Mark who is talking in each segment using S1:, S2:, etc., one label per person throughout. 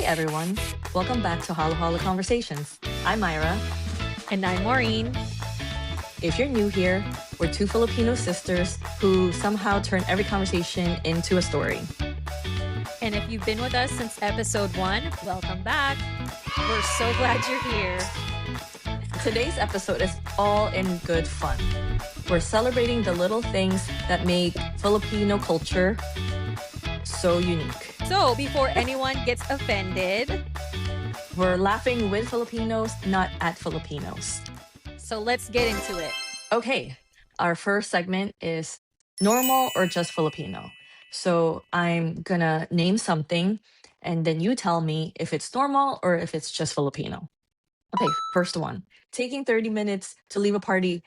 S1: everyone. Welcome back to Halo Halo Conversations. I'm Myra.
S2: And I'm Maureen.
S1: If you're new here, we're two Filipino sisters who somehow turn every conversation into a story.
S2: And if you've been with us since episode 1, welcome back. We're so glad you're here.
S1: Today's episode is all in good fun. We're celebrating the little things that make Filipino culture so unique.
S2: So before anyone gets offended,
S1: we're laughing with Filipinos, not at Filipinos.
S2: So let's get into it.
S1: Okay, our first segment is normal or just Filipino. So I'm gonna name something and then you tell me if it's normal or if it's just Filipino. Okay, first one. Taking 30 minutes to leave a party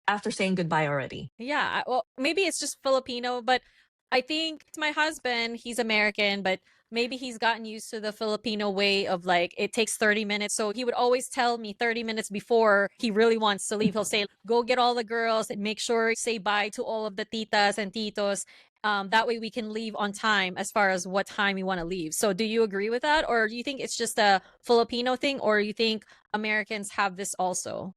S1: after saying goodbye already.
S2: Yeah, well, maybe it's just Filipino, but I think my husband, he's American, but maybe he's gotten used to the Filipino way of like, it takes 30 minutes. So he would always tell me 30 minutes before he really wants to leave. He'll say, go get all the girls and make sure say bye to all of the titas and titos. That way we can leave on time as far as what time you want to leave. So do you agree with that? Or do you think it's just a Filipino thing? Or you think Americans have this also?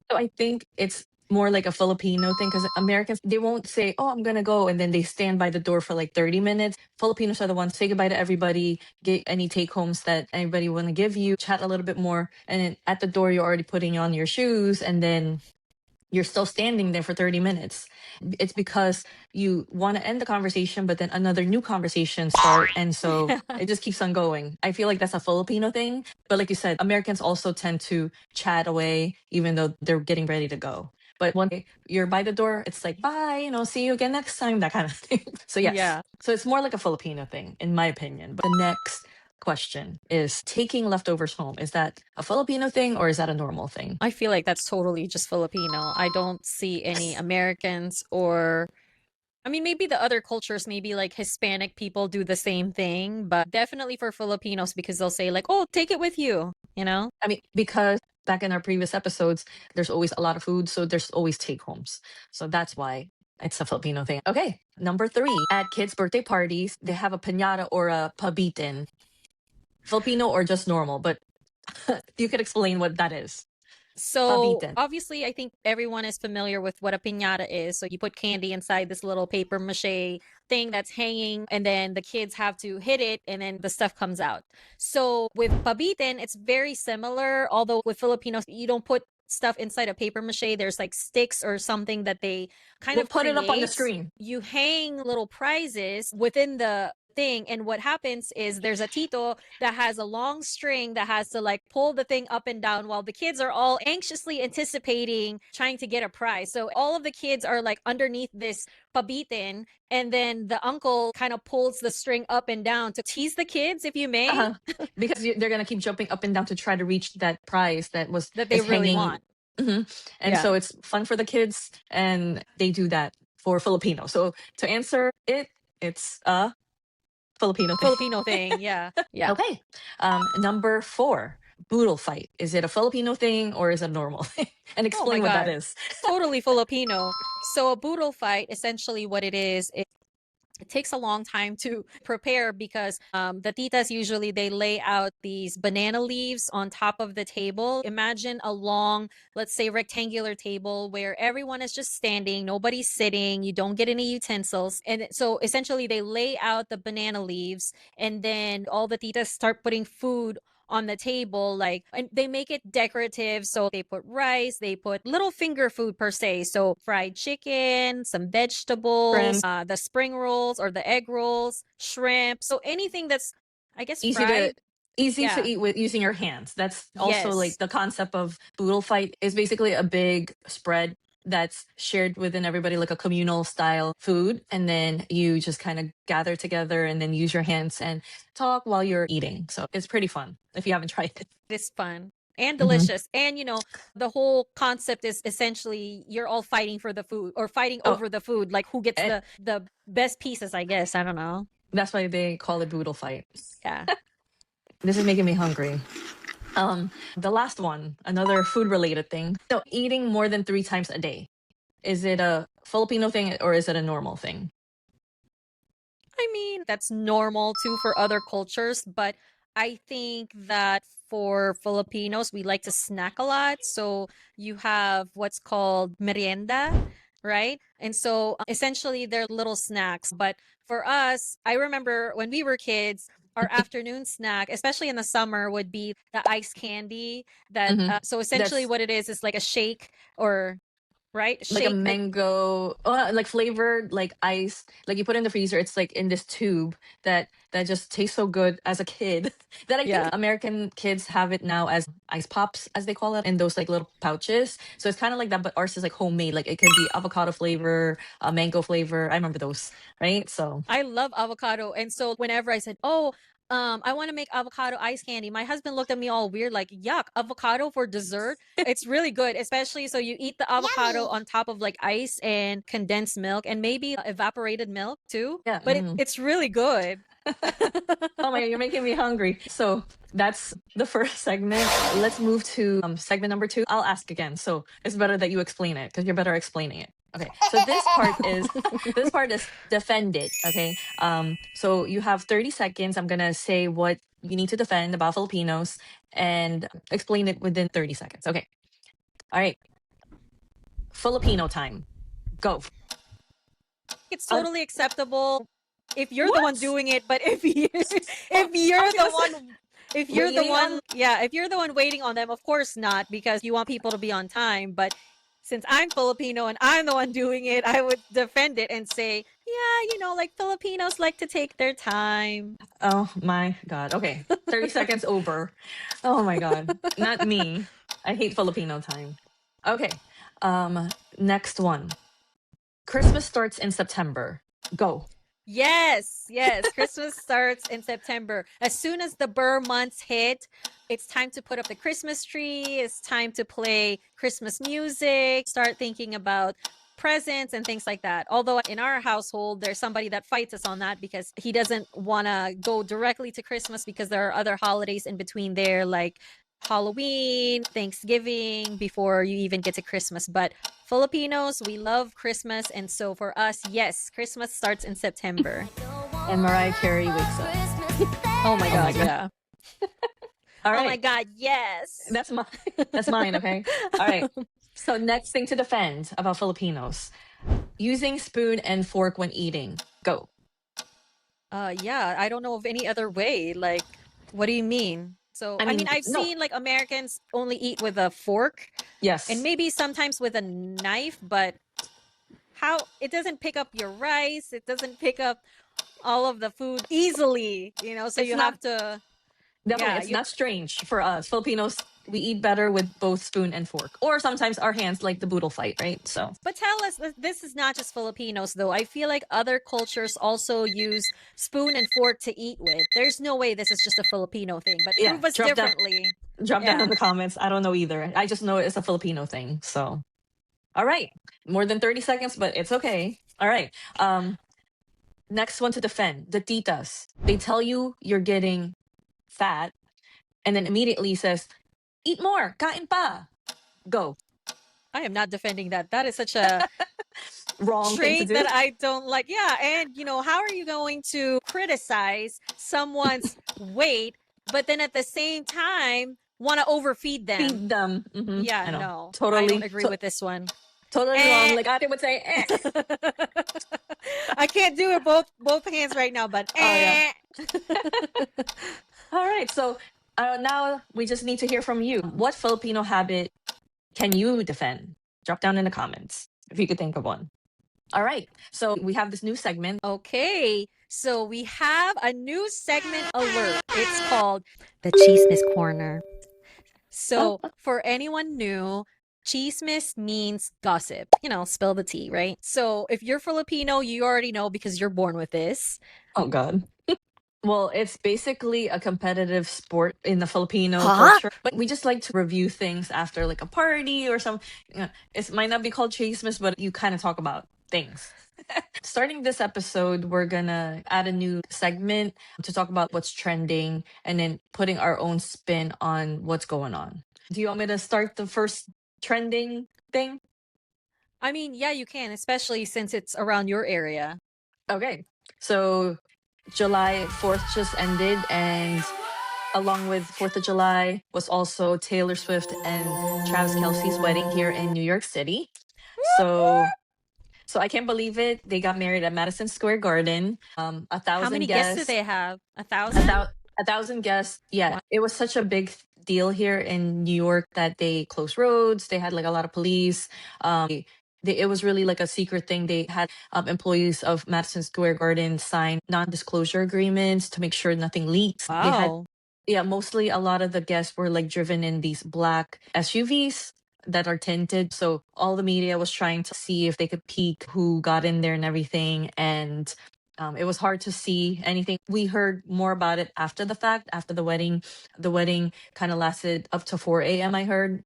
S1: So I think it's more like a Filipino thing because Americans, they won't say, oh, I'm going to go. And then they stand by the door for like 30 minutes. Filipinos are the ones say goodbye to everybody, get any take homes that anybody want to give you, chat a little bit more. And then at the door, you're already putting on your shoes and then you're still standing there for 30 minutes. It's because you want to end the conversation, but then another new conversation start. And so it just keeps on going. I feel like that's a Filipino thing. But like you said, Americans also tend to chat away, even though they're getting ready to go. But when you're by the door, it's like, bye, see you again next time, that kind of thing. So yes.
S2: Yeah.
S1: So it's more like a Filipino thing, in my opinion. But the next question is taking leftovers home. Is that a Filipino thing or is that a normal thing?
S2: I feel like that's totally just Filipino. I don't see any Americans or maybe the other cultures, maybe like Hispanic people do the same thing, but definitely for Filipinos because they'll say like, oh, take it with you,
S1: because back in our previous episodes, there's always a lot of food. So there's always take homes. So that's why it's a Filipino thing. Okay. Number 3, at kids' birthday parties, they have a piñata or a pabitin. Filipino or just normal, but you could explain what that is.
S2: So
S1: Pabitin.
S2: Obviously, I think everyone is familiar with what a piñata is. So you put candy inside this little paper mache thing that's hanging, and then the kids have to hit it, and then the stuff comes out. So with pabitin, it's very similar. Although with Filipinos, you don't put stuff inside a paper mache. There's like sticks or something that they kind of
S1: put
S2: create.
S1: It up on the screen.
S2: You hang little prizes within the thing, and what happens is there's a tito that has a long string that has to like pull the thing up and down while the kids are all anxiously anticipating trying to get a prize. So all of the kids are like underneath this pabitin, and then the uncle kind of pulls the string up and down to tease the kids, if you may.
S1: Because they're gonna keep jumping up and down to try to reach that prize that they
S2: really want.
S1: And so it's fun for the kids, and they do that for Filipino. So to answer it, it's a Filipino
S2: thing. Yeah.
S1: Okay. Number 4, boodle fight. Is it a Filipino thing or is it a normal thing? And explain what that is.
S2: Totally Filipino. So a boodle fight, essentially what it is, it takes a long time to prepare because the titas usually they lay out these banana leaves on top of the table. Imagine a long, let's say rectangular table where everyone is just standing, nobody's sitting, you don't get any utensils. And so essentially they lay out the banana leaves, and then all the titas start putting food on the table, and they make it decorative. So they put rice, they put little finger food per se. So fried chicken, some vegetables, the spring rolls or the egg rolls, shrimp. So anything that's, I guess,
S1: easy
S2: fried.
S1: To eat with using your hands. That's also like the concept of boodle fight is basically a big spread that's shared within everybody, like a communal style food. And then you just kind of gather together and then use your hands and talk while you're eating. So it's pretty fun if you haven't tried it.
S2: It's fun and delicious. And, the whole concept is essentially you're all fighting for the food or fighting over the food. Like who gets the best pieces, I guess. I don't know.
S1: That's why they call it boodle fight.
S2: Yeah.
S1: This is making me hungry. The last one, another food related thing. So eating more than 3 times a day. Is it a Filipino thing or is it a normal thing?
S2: I mean, that's normal too for other cultures, but I think that for Filipinos, we like to snack a lot. So you have what's called merienda, right? And so essentially they're little snacks. But for us, I remember when we were kids, our afternoon snack, especially in the summer, would be the ice candy that
S1: Hmm.
S2: so essentially
S1: That's
S2: what it is like a shake or right?
S1: like a
S2: Shake that
S1: mango, like flavored, like ice, like you put in the freezer. It's like in this tube that just tastes so good as a kid that I think
S2: yeah.
S1: American kids have it now as ice pops, as they call it, in those like little pouches. So it's kind of like that, but ours is like homemade. Like it could be avocado flavor, mango flavor. I remember those, right? So
S2: I love avocado. And so whenever I said, "Oh, I want to make avocado ice candy," my husband looked at me all weird, like, "Yuck, avocado for dessert?" It's really good, especially so you eat the avocado
S3: Yummy.
S2: on top of like ice and condensed milk and maybe evaporated milk too.
S1: yeah.
S2: But it's really good.
S1: Oh my God, you're making me hungry. So that's the first segment. Let's move to segment number two. I'll ask again. So it's better that you explain it because you're better explaining it. Okay. So this part is this part is defend it. Okay. So you have 30 seconds. I'm gonna say what you need to defend about Filipinos and explain it within 30 seconds. Okay. All right. Filipino time. Go.
S2: It's
S1: Uh,
S2: totally acceptable if you're the one
S1: what?
S2: doing it, but if you
S1: Oh,
S2: if
S1: I
S2: you're
S1: was
S2: the
S1: gonna say
S2: one if you're the
S1: waiting
S2: one
S1: on.
S2: yeah, if you're the one waiting on them, of course not because you want people to be on time, but since I'm Filipino and I'm the one doing it, I would defend it and say, yeah, like Filipinos like to take their time.
S1: Oh my God. Okay. 30 seconds over. Oh my God. Not me. I hate Filipino time. Okay. Next one. Christmas starts in September. Go.
S2: Yes, yes. Christmas starts in September. As soon as the Burr months hit, it's time to put up the Christmas tree. It's time to play Christmas music, start thinking about presents and things like that. Although in our household, there's somebody that fights us on that because he doesn't want to go directly to Christmas because there are other holidays in between there, like Halloween, Thanksgiving, before you even get to Christmas. But Filipinos, we love Christmas. And so for us, yes, Christmas starts in September.
S1: And Mariah Carey wakes up.
S2: Oh my
S1: Oh my
S2: God,
S1: God.
S2: yeah.
S1: All
S2: Oh my
S1: right.
S2: God, yes.
S1: That's mine. That's mine. Okay. All right. So next thing to defend about Filipinos, using spoon and fork when eating. Go.
S2: Yeah, I don't know of any other way. Like, what do you mean? So,
S1: I
S2: I mean,
S1: mean,
S2: I've
S1: no.
S2: seen like Americans only eat with a fork and
S1: Yes.
S2: maybe sometimes with a knife, but how it doesn't pick up your rice, it doesn't pick up all of the food easily, so
S1: It's
S2: you
S1: not
S2: have to,
S1: Definitely,
S2: yeah,
S1: it's
S2: you
S1: not strange for us Filipinos. We eat better with both spoon and fork, or sometimes our hands, like the boodle fight, right? So
S2: But tell us, this is not just Filipinos, though. I feel like other cultures also use spoon and fork to eat with. There's no way this is just a Filipino thing, but
S1: yeah,
S2: prove us differently.
S1: drop down in
S2: Yeah.
S1: the comments. I don't know either. I just know it's a Filipino thing. So all right, more than 30 seconds, but it's okay. All right. Next one to defend, the titas. They tell you you're getting fat, and then immediately says, "Eat more, kain pa." Go.
S2: I am not defending that. That is such a
S1: Wrong thing to
S2: trait
S1: do.
S2: that I don't like. Yeah. And, how are you going to criticize someone's weight, but then at the same time want to overfeed them?
S1: Feed them.
S2: Yeah,
S1: I know.
S2: no, I don't
S1: Totally.
S2: agree with this one.
S1: Totally wrong.
S2: Eh.
S1: Like Ate would say, eh.
S2: I can't do it both hands right now, but
S1: Oh yeah.
S2: eh.
S1: All right. So now we just need to hear from you. What Filipino habit can you defend? Drop down in the comments if you could think of one. All right. So we have this new segment.
S2: Okay, so we have a new segment alert. It's called the Chismis Corner. So for anyone new, chismis means gossip. Spill the tea, right? So if you're Filipino, you already know because you're born with this.
S1: Oh God. Well, it's basically a competitive sport in the Filipino
S2: Huh?
S1: culture, but we just like to review things after like a party or some. It might not be called Chismis, but you kind of talk about things. Starting this episode, we're gonna add a new segment to talk about what's trending and then putting our own spin on what's going on. Do you want me to start the first trending thing?
S2: I mean, yeah, you can, especially since it's around your area.
S1: Okay. So July 4th just ended, and along with 4th of July was also Taylor Swift and Travis Kelce's wedding here in New York City. So I can't believe it. They got married at Madison Square Garden. A
S2: How
S1: thousand
S2: many guests do
S1: guests.
S2: they have? A
S1: A,
S2: thousand?
S1: a thousand guests. Yeah,
S2: Wow.
S1: it was such a big deal here in New York that they closed roads. They had like a lot of police. It was really like a secret thing. They had employees of Madison Square Garden sign non-disclosure agreements to make sure nothing leaks. They had,
S2: Wow.
S1: yeah, mostly a lot of the guests were like driven in these black SUVs that are tinted. So all the media was trying to see if they could peek who got in there and everything. And it was hard to see anything. We heard more about it after the fact, after the wedding. The wedding kind of lasted up to 4 a.m., I heard.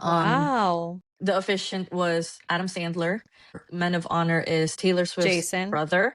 S2: Wow.
S1: The officiant was Adam Sandler. Men of honor is Taylor Swift's
S2: Jason.
S1: brother.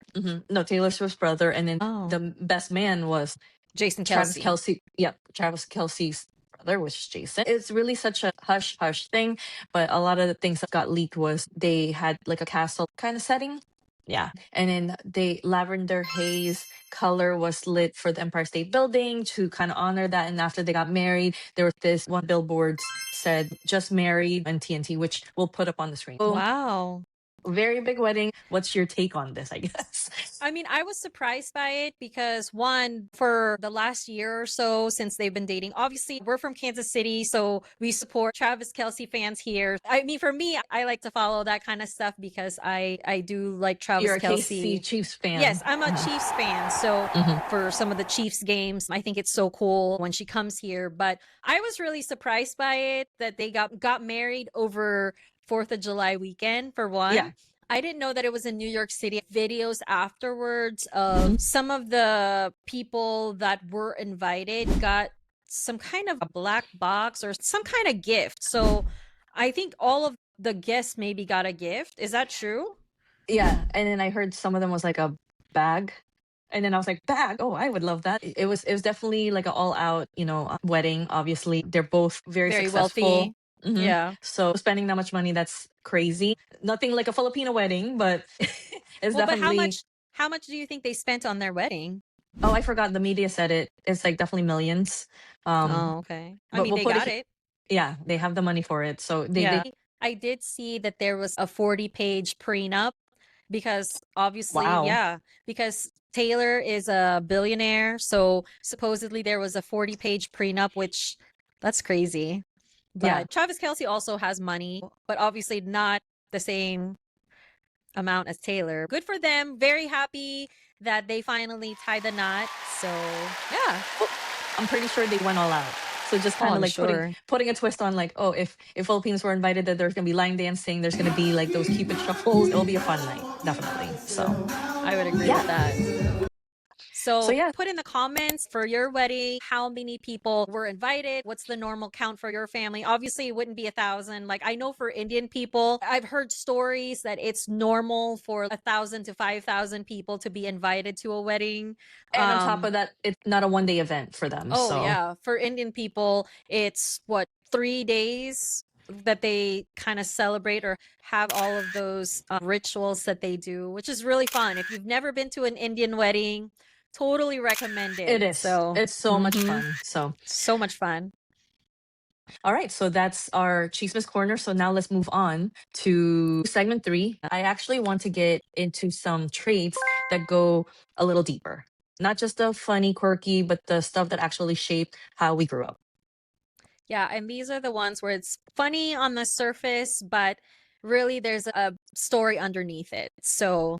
S1: No, Taylor Swift's brother. And then
S2: Oh.
S1: the best man was
S2: Jason
S1: Travis
S2: Kelce.
S1: Kelce. Yep, Travis Kelce's brother was Jason. It's really such a hush hush thing, but a lot of the things that got leaked was they had like a castle kind of setting. Yeah, and then they lavender haze color was lit for the Empire State Building to kind of honor that. And after they got married, there was this one billboard said "just married" and TNT, which we'll put up on the screen. So,
S2: Wow.
S1: very big wedding. What's your take on this? I guess.
S2: I mean, I was surprised by it because one, for the last year or so since they've been dating, obviously we're from Kansas City, so we support Travis Kelce fans here. I mean, for me, I like to follow that kind of stuff because I do like Travis
S1: You're a
S2: Kelce.
S1: KC Chiefs fan.
S2: Yes, I'm a Chiefs fan. So for some of the Chiefs games, I think it's so cool when she comes here. But I was really surprised by it that they got married over 4th of July weekend, for one.
S1: Yeah.
S2: I didn't know that it was in New York City. Videos afterwards of some of the people that were invited got some kind of a black box or some kind of gift. So I think all of the guests maybe got a gift. Is that true?
S1: Yeah, and then I heard some of them was like a bag. And then I was like, bag? Oh, I would love that. It was definitely like an all out, wedding. Obviously, they're both very successful.
S2: Wealthy.
S1: Mhm.
S2: Yeah.
S1: So spending that much money, that's crazy. Nothing like a Filipino wedding, but it's
S2: Well, but
S1: definitely.
S2: how much do you think they spent on their wedding?
S1: Oh, I forgot. The media said it. It's like definitely millions.
S2: Oh, okay. I
S1: But
S2: mean,
S1: we'll
S2: they
S1: put
S2: got
S1: it.
S2: it.
S1: Yeah, they have the money for it. So
S2: Yeah. I did see that there was a 40-page prenup because obviously,
S1: Wow.
S2: yeah, because Taylor is a billionaire. So supposedly there was a 40-page prenup, which that's crazy. But
S1: Yeah.
S2: Travis Kelce also has money, but obviously not the same amount as Taylor. Good for them. Very happy that they finally tied the knot. So yeah.
S1: Well, I'm pretty sure they went all out. So just kind of
S2: I'm
S1: like
S2: sure.
S1: putting a twist on like, oh, if Filipinos were invited, that there's gonna be line dancing, there's gonna be like those Cupid shuffles. It'll be a fun night, definitely. So
S2: I would agree with that. So
S1: yeah.
S2: put in the comments for your wedding, how many people were invited? What's the normal count for your family? Obviously, it wouldn't be 1,000. Like I know for Indian people, I've heard stories that it's normal for 1,000 to 5,000 people to be invited to a wedding.
S1: And on top of that, it's not a one-day event for them.
S2: Oh
S1: so
S2: yeah, for Indian people, it's what, 3 days that they kind of celebrate or have all of those rituals that they do, which is really fun. If you've never been to an Indian wedding, totally recommend it.
S1: It is.
S2: So
S1: It's so much fun.
S2: so much fun.
S1: All right, so that's our Chismis Corner. So now let's move on to segment 3. I actually want to get into some traits that go a little deeper. Not just the funny, quirky, but the stuff that actually shaped how we grew up.
S2: Yeah, and these are the ones where it's funny on the surface, but really there's a story underneath it. So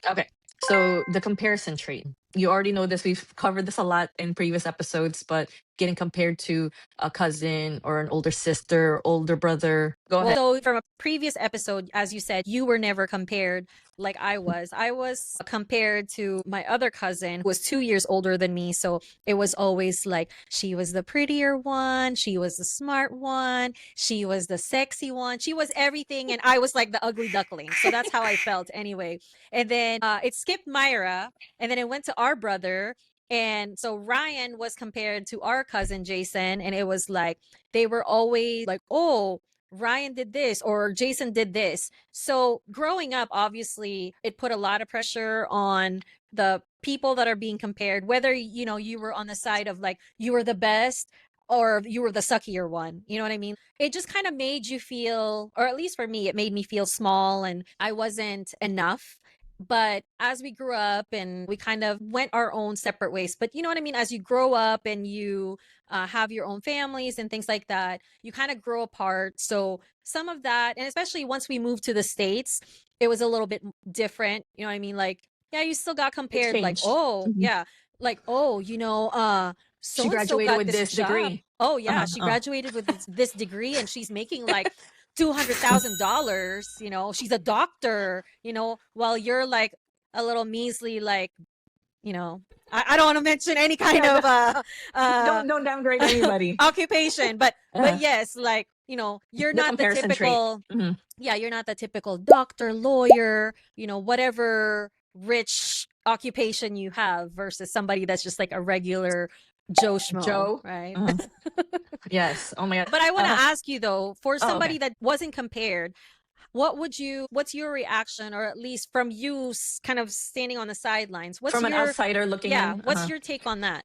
S1: Okay. So the comparison trait. You already know this. We've covered this a lot in previous episodes, but getting compared to a cousin or an older sister, older brother. Go ahead.
S2: So from a previous episode, as you said, you were never compared like I was. I was compared to my other cousin who was 2 years older than me. So it was always like she was the prettier one, she was the smart one, she was the sexy one, she was everything, and I was like the ugly duckling. So that's how I felt anyway. And then it skipped Myra, and then it went to our brother. And so Ryan was compared to our cousin Jason, and it was like they were always like, oh, Ryan did this or Jason did this. So growing up, obviously, it put a lot of pressure on the people that are being compared, whether, you were on the side of like, you were the best or you were the suckier one. You know what I mean? It just kind of made you feel, or at least for me, it made me feel small and I wasn't enough. But as we grew up and we kind of went our own separate ways, but you know what I mean? As you grow up and you have your own families and things like that, you kind of grow apart. So some of that, and especially once we moved to the States, it was a little bit different. You know what I mean? Like, yeah, you still got
S1: It's
S2: compared, like,
S1: changed.
S2: oh,
S1: Mhm.
S2: yeah, like, oh,
S1: She
S2: so and so
S1: graduated
S2: got
S1: with
S2: this
S1: this
S2: job.
S1: degree.
S2: Oh, yeah, she
S1: Uh.
S2: graduated with this degree and she's making like $200,000. She's a doctor, while you're like a little measly, like, you know, I don't want to mention any kind
S1: Yeah,
S2: of uh
S1: don't downgrade anybody.
S2: occupation, but yes, like, you're
S1: The
S2: not the
S1: comparison trait.
S2: typical,
S1: Mhm.
S2: yeah, you're not the typical doctor, lawyer, whatever rich occupation you have versus somebody that's just like a regular Joe Schmo,
S1: Joe.
S2: right?
S1: Uh-huh. Yes. Oh my God.
S2: But I want to ask you though, for
S1: Oh, okay.
S2: somebody that wasn't compared, what's your reaction, or at least from you kind of standing on the sidelines,
S1: From an outsider looking in.
S2: what's your take on that?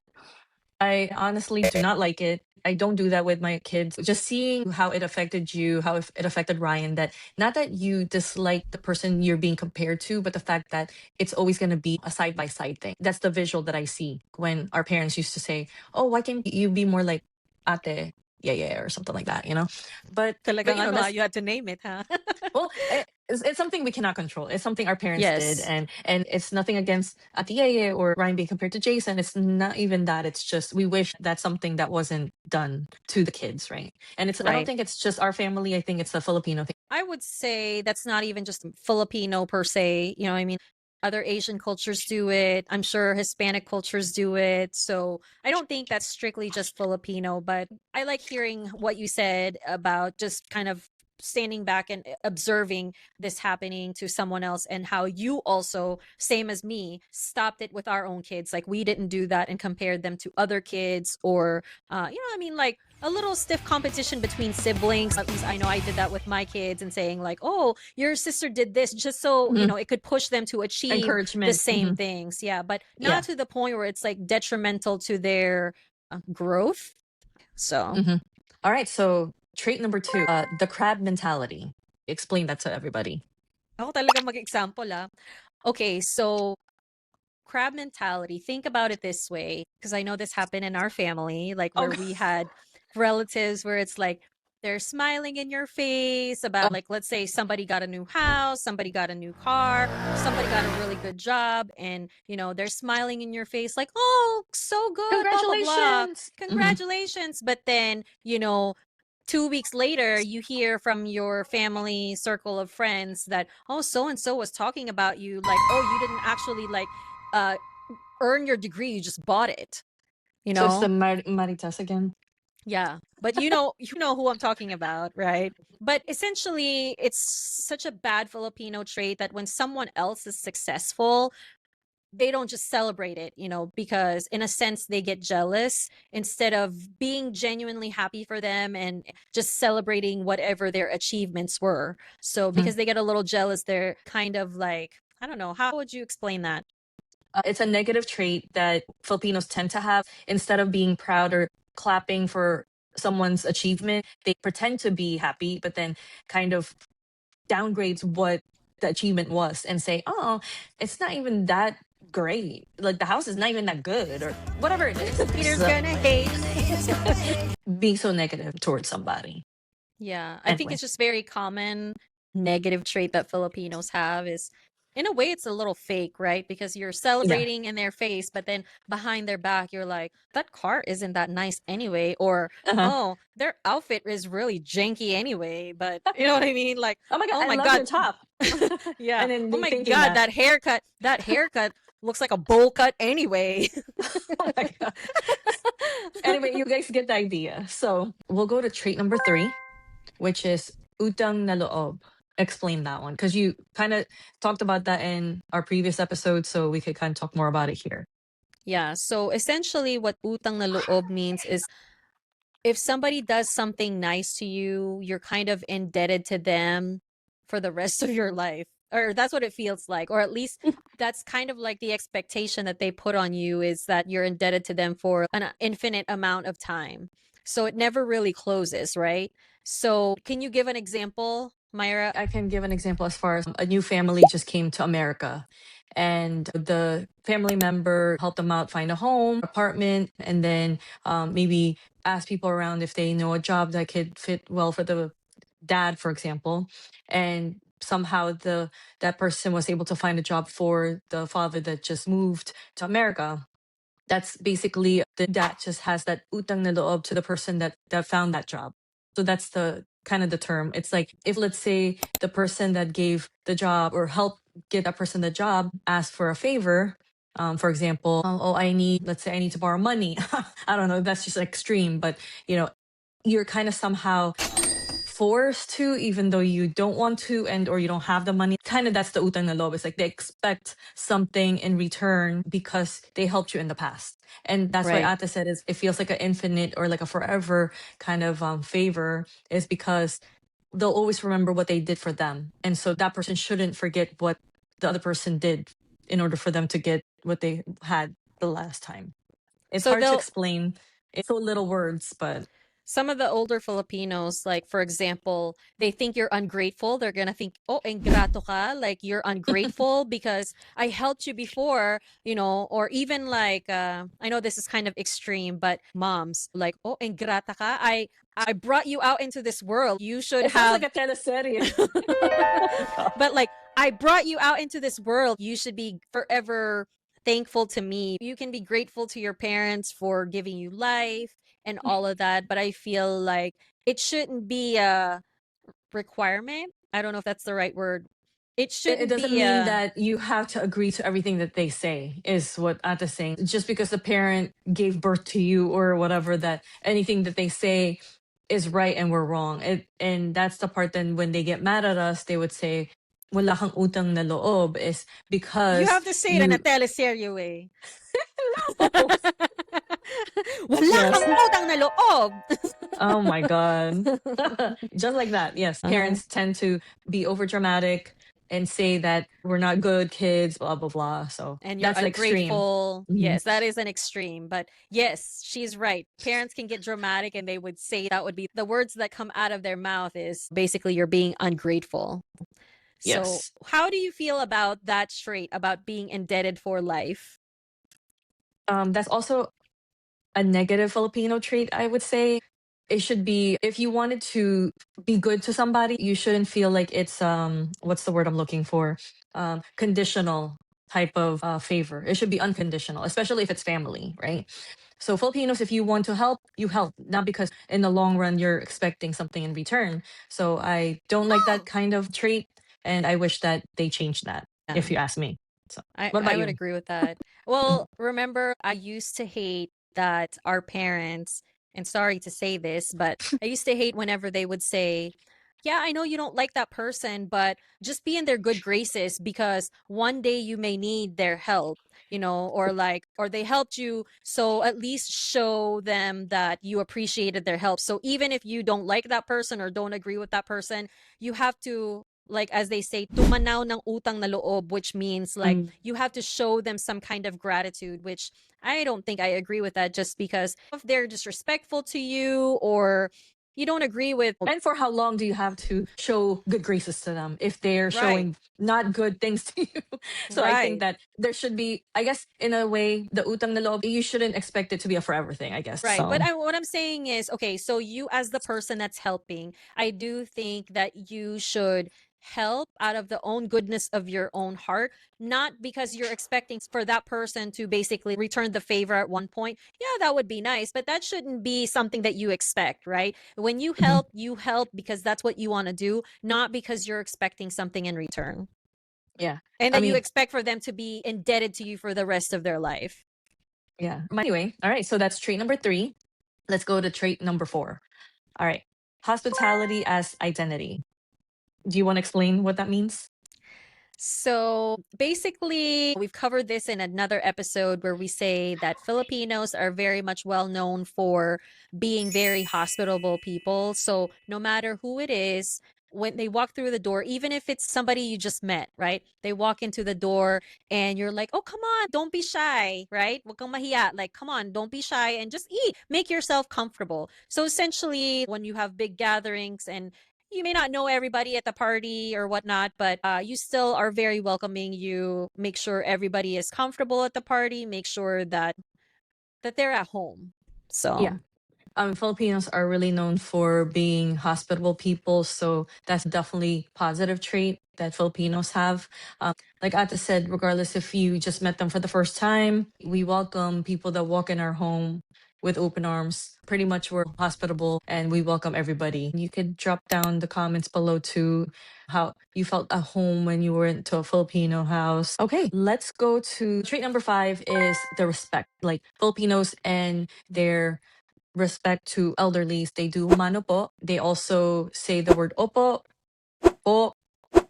S1: I honestly do not like it. I don't do that with my kids. Just seeing how it affected you, how it affected Ryan, that not that you dislike the person you're being compared to, but the fact that it's always going to be a side by side thing. That's the visual that I see when our parents used to say, "Oh, why can't you be more like ate, yeah, yeah," or something like that, you know? But
S2: Talagang
S1: you know, that's
S2: you had to name it, huh?
S1: well, it's something we cannot control. It's something our parents did,
S2: Yes,
S1: and it's nothing against Atiye or Ryan being compared to Jason. It's not even that. It's just we wish that's something that wasn't done to the kids, right? And I don't
S2: right.
S1: think it's just our family. I think it's a Filipino thing.
S2: I would say that's not even just Filipino per se. You know what I mean? Other Asian cultures do it. I'm sure Hispanic cultures do it. So I don't think that's strictly just Filipino, but I like hearing what you said about just kind of standing back and observing this happening to someone else, and how you also, same as me, stopped it with our own kids. Like, we didn't do that and compared them to other kids, or I mean, like a little stiff competition between siblings. At least I know I did that with my kids, and saying like, oh, your sister did this, just so
S1: Mhm.
S2: it could push them to achieve the
S1: Encouragement.
S2: same things. Yeah, but not
S1: Yeah.
S2: to the point where it's like detrimental to their growth. So
S1: Hmm. All right. So trait number two, the crab mentality. Explain that to everybody.
S2: ako talaga mag-example, okay, so crab mentality, think about it this way, because I know this happened in our family, like
S1: Oh,
S2: where we had relatives where it's like they're smiling in your face about, like, let's say somebody got a new house, somebody got a new car, somebody got a really good job, and they're smiling in your face like, oh, so good, blah blah blah,
S1: congratulations. Hmm.
S2: congratulations. But then 2 weeks later, you hear from your family circle of friends that, oh, so and so was talking about you, like, oh, you didn't actually like uh earn your degree, you just bought it, you
S1: So it's the
S2: know
S1: maritas again.
S2: yeah, but you know who I'm talking about, right? But essentially, it's such a bad Filipino trait that when someone else is successful, they don't just celebrate it, because in a sense they get jealous instead of being genuinely happy for them and just celebrating whatever their achievements were. So because they get a little jealous, they're kind of like, I don't know, how would you explain that?
S1: It's a negative trait that Filipinos tend to have. Instead of being proud or clapping for someone's achievement, they pretend to be happy, but then kind of downgrades what the achievement was and say, "Oh, it's not even that great. Like the house is not even that good, or whatever it is."
S2: Haters
S1: So
S2: gonna hate.
S1: being so negative towards somebody.
S2: Yeah, I think
S1: Anyway,
S2: it's just very common negative trait that Filipinos have is, in a way, it's a little fake, right? Because you're
S1: yeah.
S2: celebrating in their face, but then behind their back, you're like, that car isn't that nice anyway, or
S1: Uh-huh.
S2: oh, their outfit is really janky anyway. But you know what I mean? Like,
S1: Oh my god,
S2: oh
S1: I
S2: my
S1: love
S2: God,
S1: your top.
S2: yeah,
S1: And then
S2: oh
S1: they
S2: my
S1: thinking
S2: God,
S1: that.
S2: that haircut looks like a bowl cut anyway.
S1: Oh my god. Anyway, you guys get the idea. So we'll go to trait number three, which is utang na loob. Explain that one because you kind of talked about that in our previous episode, so we could kind of talk more about it here.
S2: Yeah, so essentially what utang na loob means is if somebody does something nice to you, you're kind of indebted to them for the rest of your life. Or that's what it feels like. Or at least that's kind of like the expectation that they put on you, is that you're indebted to them for an infinite amount of time. So it never really closes, right? So can you give an example, Myra?
S1: I can give an example as far as a new family just came to America, and the family member helped them out find a home, apartment, and then maybe ask people around if they know a job that could fit well for the dad, for example. And somehow that person was able to find a job for the father that just moved to America. That's basically the dad just has that utang na loob to the person that found that job. So that's the kind of the term. It's like, if let's say the person that gave the job or helped get that person the job asked for a favor, for example, oh, I need, let's say I need to borrow money. I don't know, that's just extreme, but you know, you're kind of somehow forced to, even though you don't want to, and or you don't have the money. Kind of, that's the utang na loob. It's like they expect something in return because they helped you in the past. And that's why
S2: Right.
S1: Ate said is it feels like an infinite or like a forever kind of favor, is because they'll always remember what they did for them. And so that person shouldn't forget what the other person did in order for them to get what they had the last time. It's
S2: So
S1: hard to
S2: they'll
S1: explain. It's so little words, but
S2: some of the older Filipinos, like for example, they think you're ungrateful. They're gonna think, "Oh, ingrato ka," like you're ungrateful because I helped you before, or even like I know this is kind of extreme, but moms like, "Oh, ingrata ka. I brought you out into this world. You should
S1: it sounds like
S2: have."
S1: a teleserie.
S2: But like, I brought you out into this world. You should be forever thankful to me. You can be grateful to your parents for giving you life and all of that, but I feel like it shouldn't be a requirement. I don't know if that's the right word. It
S1: It
S2: shouldn't
S1: doesn't
S2: be
S1: mean
S2: a
S1: that you have to agree to everything that they say, is what Ata's saying. Just because the parent gave birth to you or whatever, that anything that they say is right and we're wrong. And that's the part then when they get mad at us, they would say, wala kang utang na loob, is
S2: you
S1: because
S2: have to say it in a
S1: you,
S2: teleserye way.
S1: no.
S2: Wala kang
S1: Yes.
S2: utang na loob.
S1: Oh my God. Just like that. Yes.
S2: Uh-huh.
S1: Parents tend to be over dramatic and say that we're not good kids, blah, blah, blah. So
S2: And you're
S1: that's the extreme.
S2: ungrateful.
S1: Mhm.
S2: Yes, that is an extreme. But yes, she's right. Parents can get dramatic and they would say that would be the words that come out of their mouth is basically you're being ungrateful. So,
S1: Yes.
S2: how do you feel about that trait about being indebted for life?
S1: That's also a negative Filipino trait, I would say. It should be, if you wanted to be good to somebody, you shouldn't feel like it's what's the word I'm looking for? Conditional type of favor. It should be unconditional, especially if it's family, right? So Filipinos, if you want to help, you help, not because in the long run you're expecting something in return. So I don't like that kind of trait, and I wish that they change that,
S2: Yeah.
S1: if you ask me. So
S2: I,
S1: what
S2: I
S1: about
S2: would
S1: you?
S2: agree with that. Well, remember, I used to hate that our parents, and sorry to say this, but I used to hate whenever they would say, yeah, I know you don't like that person, but just be in their good graces because one day you may need their help, or they helped you. So at least show them that you appreciated their help. So even if you don't like that person or don't agree with that person, you have to, like as they say, tumanaw ng utang na loob, which means like
S1: Mm.
S2: you have to show them some kind of gratitude, which I don't think I agree with that, just because if they're disrespectful to you or you don't agree with.
S1: And for how long do you have to show good graces to them if they're
S2: Right,
S1: showing not good things to you? So I think
S2: right.
S1: that there should be, I guess, in a way, the utang na loob, you shouldn't expect it to be a forever thing, I guess.
S2: Right. But
S1: So
S2: what I'm saying is, okay, so you as the person that's helping, I do think that you should help out of the own goodness of your own heart, not because you're expecting for that person to basically return the favor at one point. Yeah, that would be nice, but that shouldn't be something that you expect, right? When
S1: mhm,
S2: you help because that's what you want to do, not because you're expecting something in return.
S1: yeah.
S2: And
S1: I
S2: that you
S1: mean,
S2: expect for them to be indebted to you for the rest of their life.
S1: yeah. Anyway, all right. So that's trait number 3. Let's go to trait number 4. All right. Hospitality as identity. Do you want to explain what that means?
S2: So basically, we've covered this in another episode where we say that Filipinos are very much well known for being very hospitable people. So no matter who it is, when they walk through the door, even if it's somebody you just met, right? They walk into the door and you're like, oh, come on, don't be shy, right? Wag kang mahiya. Like, come on, don't be shy and just eat. Make yourself comfortable. So essentially, when you have big gatherings and you may not know everybody at the party or whatnot, but you still are very welcoming. You make sure everybody is comfortable at the party. Make sure that they're at home. So
S1: Yeah. Filipinos are really known for being hospitable people, so that's definitely positive trait that Filipinos have. Like Ate said, regardless if you just met them for the first time, we welcome people that walk in our home with open arms. Pretty much we're hospitable and we welcome everybody. You could drop down the comments below too, how you felt at home when you were into a Filipino house. Okay, let's go to trait number 5 is the respect. Like Filipinos and their respect to elderlies, they do mano po. They also say the word opo, po,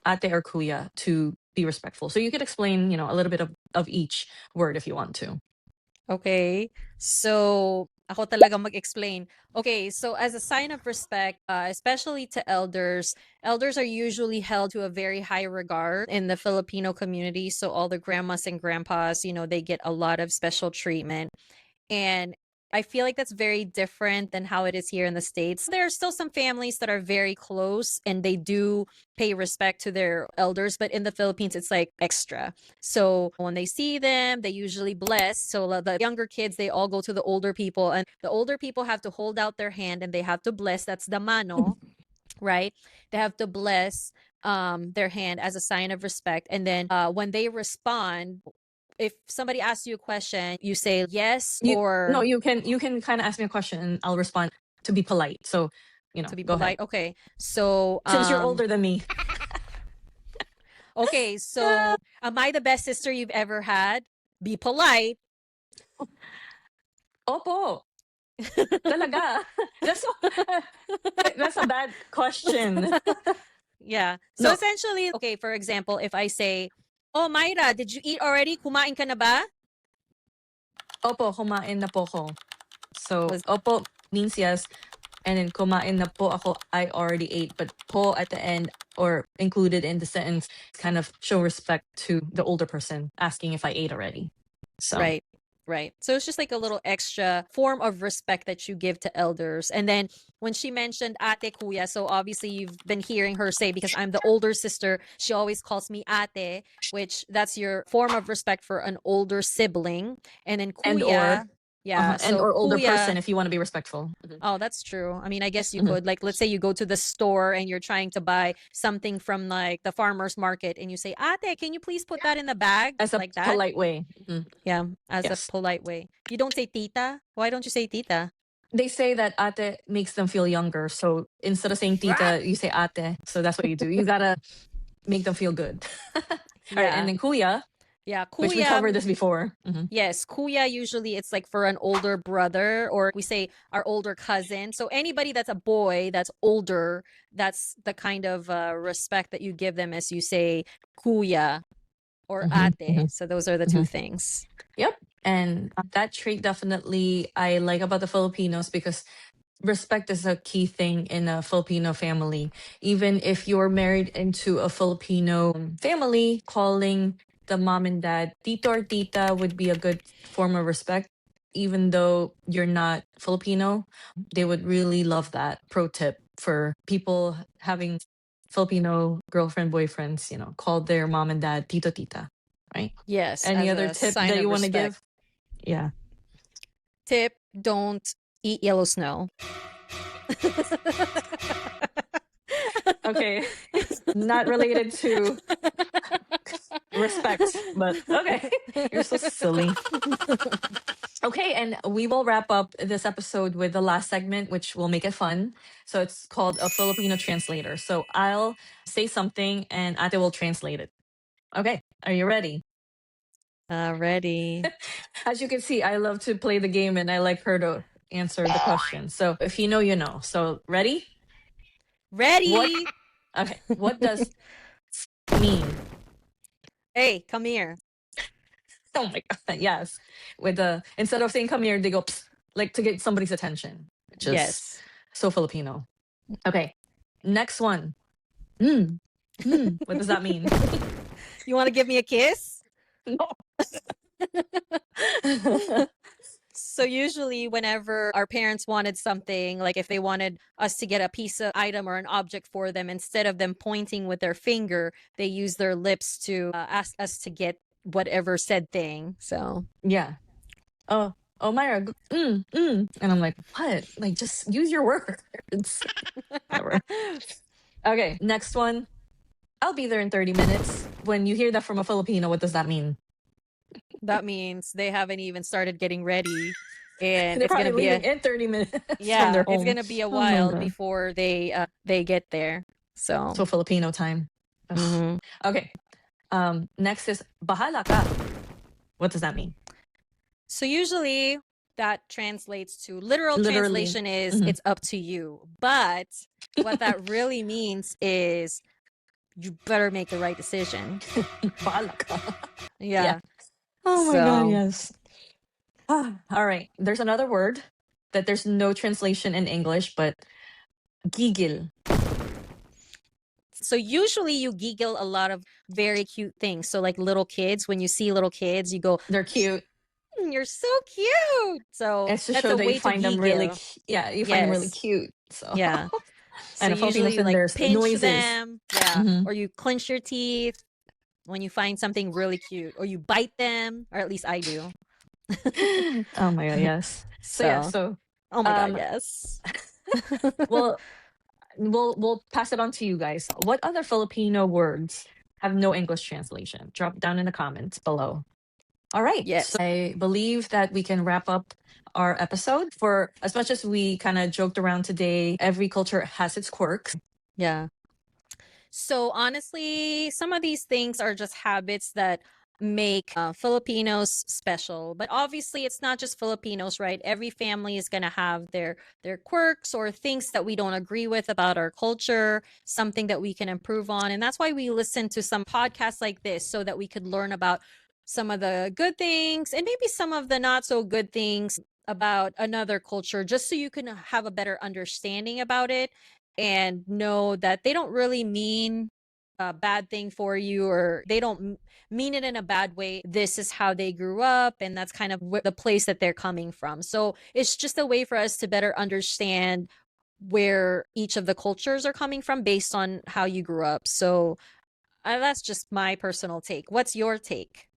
S1: ate, or kuya to be respectful. So you could explain, a little bit of each word if you want to.
S2: okay. So ako talaga mag-explain. Okay, so as a sign of respect, especially to elders, elders are usually held to a very high regard in the Filipino community. So all the grandmas and grandpas, they get a lot of special treatment. And I feel like that's very different than how it is here in the States. There are still some families that are very close and they do pay respect to their elders, but in the Philippines, it's like extra. So when they see them, they usually bless. So the younger kids, they all go to the older people, and the older people have to hold out their hand and they have to bless. That's the mano, right? They have to bless their hand as a sign of respect. And then when they respond, if somebody asks you a question, you say yes
S1: No,
S2: or
S1: you can kind of ask me a question and I'll respond to be polite. So,
S2: to be
S1: go ahead.
S2: polite. Okay. So
S1: Since you're older than me.
S2: okay, so am I the best sister you've ever had? Be polite.
S1: Opo. Talaga. That's a bad question.
S2: Yeah. So
S1: No.
S2: essentially, okay, for example, if I say, "Oh, Myra, did you eat already? Kumain ka na ba?"
S1: Opo, kumain na po ko. So,
S2: Was
S1: opo means yes. And then kumain na po ako, I already ate. But po at the end or included in the sentence kind of show respect to the older person asking if I ate already. So,
S2: right. Right. So it's just like a little extra form of respect that you give to elders. And then when she mentioned ate kuya, so obviously you've been hearing her say, because I'm the older sister, she always calls me ate, which that's your form of respect for an older sibling. And then
S1: and
S2: kuya, yeah,
S1: and
S2: so
S1: or older person
S2: kuya,
S1: if you want to be respectful.
S2: oh, that's true. I mean, I guess you
S1: Mhm.
S2: could. Like, let's say you go to the store and you're trying to buy something from like the farmer's market and you say, ate, can you please put that in the bag?
S1: As a
S2: Like that.
S1: polite way.
S2: Yeah, as a
S1: Yes.
S2: polite way. You don't say tita? Why don't you say tita?
S1: They say that ate makes them feel younger. So instead of saying tita, you say ate. So that's what you do. You gotta make them feel good. All right. And
S2: Yeah.
S1: then kuya,
S2: Yeah,
S1: which we
S2: kuya.
S1: covered this before.
S2: Yes, kuya usually it's like for an older brother, or we say our older cousin. So anybody that's a boy that's older, that's the kind of respect that you give them as you say kuya or ate. So those are the two things.
S1: Yep. And that trait definitely I like about the Filipinos because respect is a key thing in a Filipino family. Even if you're married into a Filipino family, calling the mom and dad tito or tita would be a good form of respect. Even though you're not Filipino, they would really love that. Pro tip for people having Filipino girlfriend, boyfriends, call their mom and dad tito, tita, right?
S2: Yes,
S1: Any
S2: as
S1: other
S2: a
S1: tip
S2: sign
S1: that
S2: of
S1: you want to
S2: respect.
S1: give? Yeah.
S2: Tip, don't eat yellow snow.
S1: Okay. Not related to respect, but okay. You're so silly. Okay, and we will wrap up this episode with the last segment, which will make it fun. So it's called a Filipino translator. So I'll say something and Ate will translate it. Okay, are you ready?
S2: Ready.
S1: As you can see, I love to play the game and I like her to answer the question. So if you know, you know. So ready? What?
S2: Ready.
S1: Okay. What does mean?
S2: Hey, come here.
S1: Oh my god, yes. With the instead of saying come here, they go psst, like to get somebody's attention. Just
S2: Yes.
S1: so Filipino. Okay. Next one. What does that mean?
S2: You want to give me a kiss?
S1: No.
S2: So usually whenever our parents wanted something, like if they wanted us to get a piece of item or an object for them, instead of them pointing with their finger, they use their lips to ask us to get whatever said thing. So
S1: Yeah. Oh, oh, Myra. And I'm like, what? Like, just use your words. Whatever. Okay, next one. I'll be there in 30 minutes. When you hear that from a Filipino, what does that mean?
S2: that means they haven't even started getting ready, and
S1: They're
S2: it's gonna
S1: probably
S2: be
S1: leaving in 30 minutes from
S2: yeah,
S1: their
S2: it's
S1: home.
S2: gonna be a
S1: Oh my
S2: while
S1: god.
S2: before they get there. So
S1: So Filipino time. Ugh.
S2: mhm.
S1: Okay. Next is bahala ka. What does that mean?
S2: So usually that translates to literal
S1: Literally.
S2: translation is
S1: Mhm.
S2: it's up to you. But what that really means is you better make the right decision.
S1: Bahala ka.
S2: Yeah.
S1: Oh my god,
S2: So
S1: yes. All right. There's another word that there's no translation in English, but gigil.
S2: so usually you giggle a lot of very cute things. So like little kids, when you see little kids, you go,
S1: They're cute.
S2: You're so cute. So
S1: It's to
S2: that's
S1: show
S2: a
S1: that you
S2: way to
S1: find them really,
S2: giggle.
S1: yeah, you find them really
S2: Yes.
S1: cute. So,
S2: Yeah. So
S1: and a Filipino
S2: usually you
S1: thing,
S2: like
S1: there's
S2: pinch
S1: noises.
S2: them. Yeah.
S1: Mhm.
S2: Or you clench your teeth when you find something really cute, or you bite them, or at least I do.
S1: Oh my god, yes. So yeah,
S2: So,
S1: so
S2: oh my God,
S1: um,
S2: yes.
S1: well, we'll pass it on to you guys. What other Filipino words have no English translation? Drop down in the comments below. All right.
S2: Yes.
S1: So I believe that we can wrap up our episode. For as much as we kind of joked around today, every culture has its quirks.
S2: Yeah. So honestly, some of these things are just habits that make Filipinos special. But obviously, it's not just Filipinos, right? Every family is going to have their quirks or things that we don't agree with about our culture, something that we can improve on. And that's why we listen to some podcasts like this so that we could learn about some of the good things and maybe some of the not so good things about another culture, just so you can have a better understanding about it and know that they don't really mean a bad thing for you, or they don't mean it in a bad way. This is how they grew up, and that's kind of the place that they're coming from. So it's just a way for us to better understand where each of the cultures are coming from based on how you grew up. So that's just my personal take. What's your take?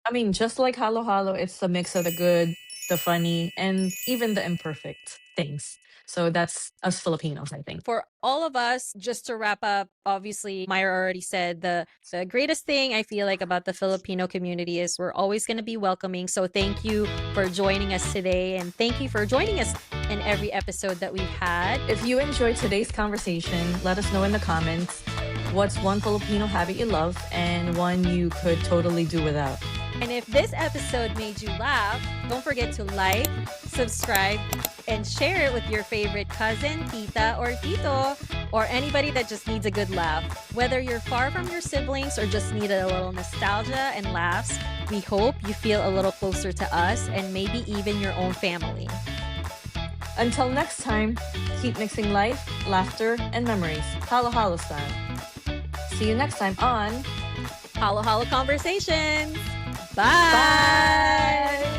S1: I mean, just like Halo Halo, it's a mix of the good, the funny, and even the imperfect things. So that's us Filipinos, I think.
S2: For all of us, just to wrap up, obviously Myra already said the greatest thing I feel like about the Filipino community is we're always going to be welcoming. So thank you for joining us today, and thank you for joining us in every episode that we've had.
S1: If you enjoyed today's conversation, let us know in the comments what's one Filipino habit you love and one you could totally do without.
S2: And if this episode made you laugh, don't forget to like, subscribe, and share it with your favorite cousin, tita, or tito, or anybody that just needs a good laugh. Whether you're far from your siblings or just need a little nostalgia and laughs, we hope you feel a little closer to us and maybe even your own family.
S1: Until next time, keep mixing life, laughter, and memories. Halo Halo style. See you next time on
S2: Halo Halo Conversations. Bye.
S1: Bye.